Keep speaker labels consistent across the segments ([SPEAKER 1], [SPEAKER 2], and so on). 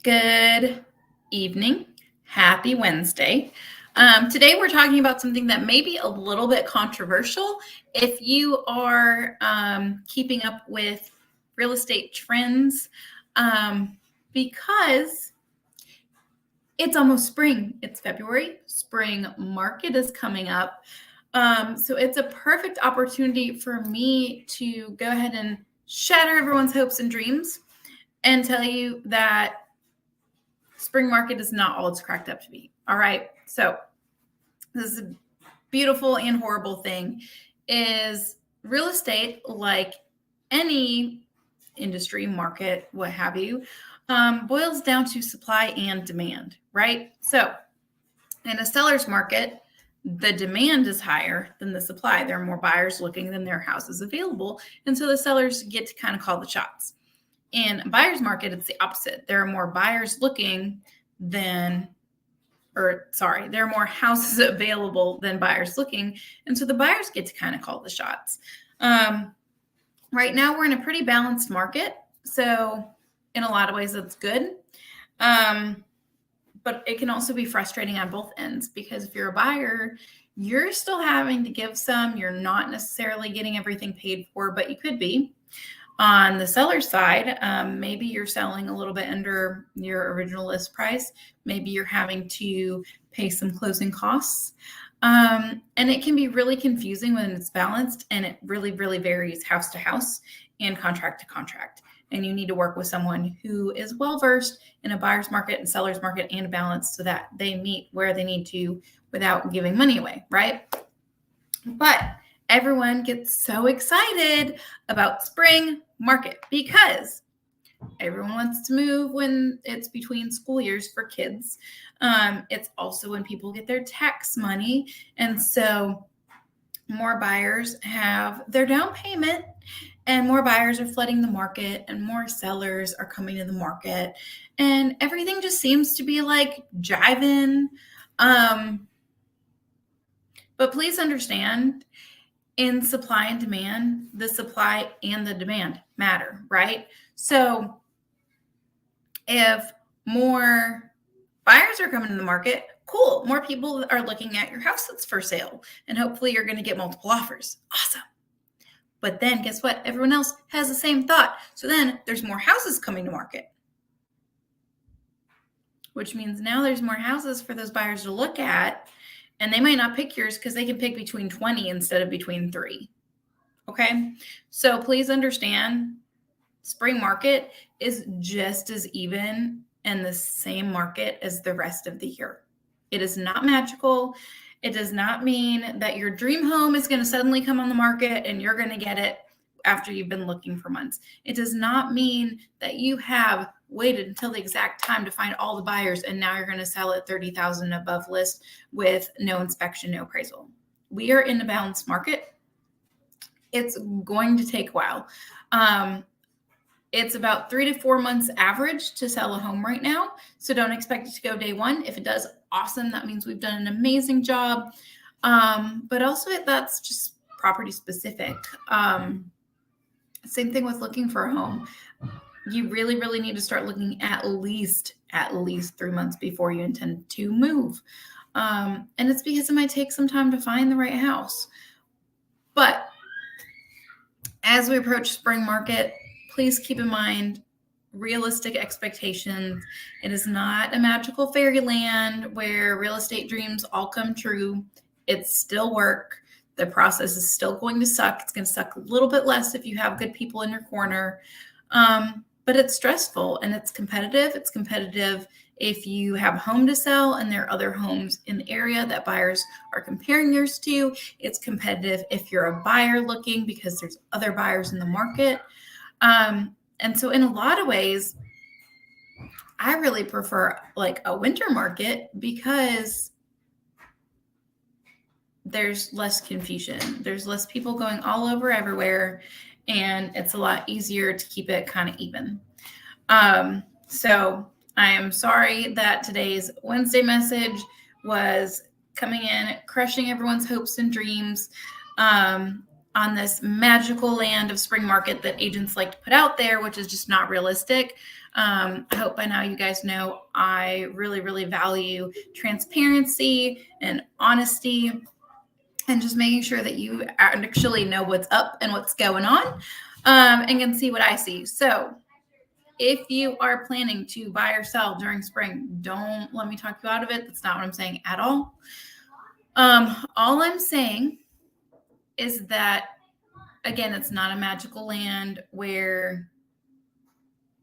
[SPEAKER 1] Good evening. Happy Wednesday. Today we're talking about something that may be a little bit controversial if you are keeping up with real estate trends because it's almost spring. It's February. Spring market is coming up. So it's a perfect opportunity for me to go ahead and shatter everyone's hopes and dreams and tell you that spring market is not all it's cracked up to be. All right. So this is a beautiful and horrible thing is real estate, like any industry, market, what have you, boils down to supply and demand, right? So in a seller's market, the demand is higher than the supply. There are more buyers looking than there are houses available. And so the sellers get to kind of call the shots. In a buyer's market, it's the opposite. There are more buyers looking there are more houses available than buyers looking. And so the buyers get to kind of call the shots. Right now, we're in a pretty balanced market. So in a lot of ways, that's good. But it can also be frustrating on both ends because if you're a buyer, you're still having to give some. You're not necessarily getting everything paid for, but you could be. On the seller side, maybe you're selling a little bit under your original list price. Maybe you're having to pay some closing costs. And it can be really confusing when it's balanced, and it really, really varies house to house and contract to contract. And you need to work with someone who is well-versed in a buyer's market and seller's market and a balance so that they meet where they need to without giving money away, right? But everyone gets so excited about spring market because everyone wants to move when it's between school years for kids. It's also when people get their tax money. And so more buyers have their down payment and more buyers are flooding the market and more sellers are coming to the market. And everything just seems to be like jiving. But please understand, in supply and demand, the supply and the demand matter, right? So if more buyers are coming to the market, cool. More people are looking at your house that's for sale, and hopefully you're going to get multiple offers. Awesome. But then guess what? Everyone else has the same thought. So then there's more houses coming to market, which means now there's more houses for those buyers to look at. And they might not pick yours because they can pick between 20 instead of between 3. Okay. So please understand, spring market is just as even in the same market as the rest of the year. It is not magical. It does not mean that your dream home is going to suddenly come on the market and you're going to get it after you've been looking for months. It does not mean that you have waited until the exact time to find all the buyers and now you're going to sell at 30,000 above list with no inspection, no appraisal. We are in a balanced market. It's going to take a while. It's about 3 to 4 months average to sell a home right now. So don't expect it to go day one. If it does, awesome. That means we've done an amazing job. But also that's just property specific. Same thing with looking for a home. You really, really need to start looking at least 3 months before you intend to move. And it's because it might take some time to find the right house. But as we approach spring market, please keep in mind realistic expectations. It is not a magical fairyland where real estate dreams all come true. It's still work. The process is still going to suck. It's going to suck a little bit less if you have good people in your corner. But it's stressful and it's competitive. It's competitive if you have a home to sell and there are other homes in the area that buyers are comparing yours to. It's competitive if you're a buyer looking because there's other buyers in the market. And so in a lot of ways, I really prefer like a winter market because there's less confusion. There's less people going all over everywhere, and it's a lot easier to keep it kind of even. So I am sorry that today's Wednesday message was coming in, crushing everyone's hopes and dreams. on this magical land of spring market that agents like to put out there, which is just not realistic. I hope by now you guys know I really, really value transparency and honesty, and just making sure that you actually know what's up and what's going on, and can see what I see. So if you are planning to buy or sell during spring, don't let me talk you out of it. That's not what I'm saying at all. All I'm saying is that, again, it's not a magical land where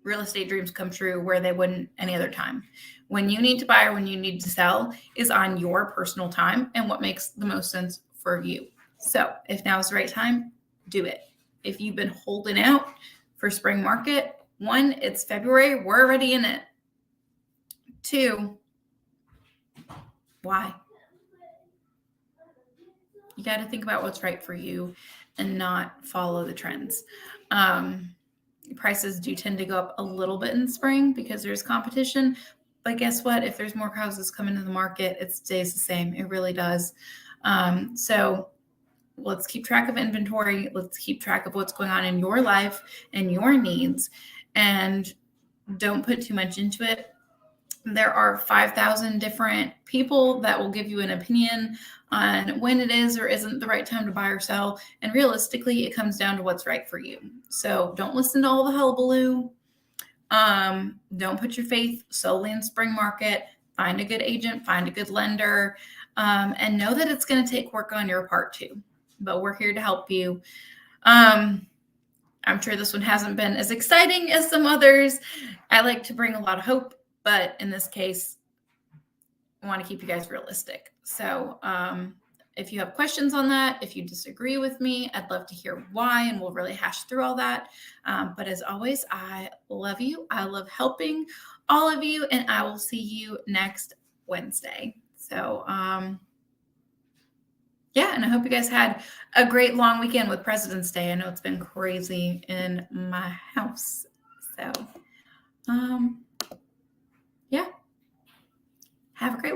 [SPEAKER 1] real estate dreams come true where they wouldn't any other time. When you need to buy or when you need to sell is on your personal time and what makes the most sense for you. So if now is the right time, do it. If you've been holding out for spring market, 1, it's February, we're already in it. 2, why? You got to think about what's right for you and not follow the trends. Prices do tend to go up a little bit in spring because there's competition. But guess what? If there's more houses coming to the market, it stays the same. It really does. So let's keep track of inventory. Let's keep track of what's going on in your life and your needs. And don't put too much into it. There are 5,000 different people that will give you an opinion on when it is or isn't the right time to buy or sell. And realistically, it comes down to what's right for you. So don't listen to all the hullabaloo. Don't put your faith solely in spring market. Find a good agent, find a good lender, and know that it's going to take work on your part too. But we're here to help you. I'm sure this one hasn't been as exciting as some others. I like to bring a lot of hope, but in this case, I want to keep you guys realistic. So if you have questions on that, if you disagree with me, I'd love to hear why, and we'll really hash through all that. But as always, I love you. I love helping all of you, and I will see you next Wednesday. So yeah, and I hope you guys had a great long weekend with President's Day. I know it's been crazy in my house. So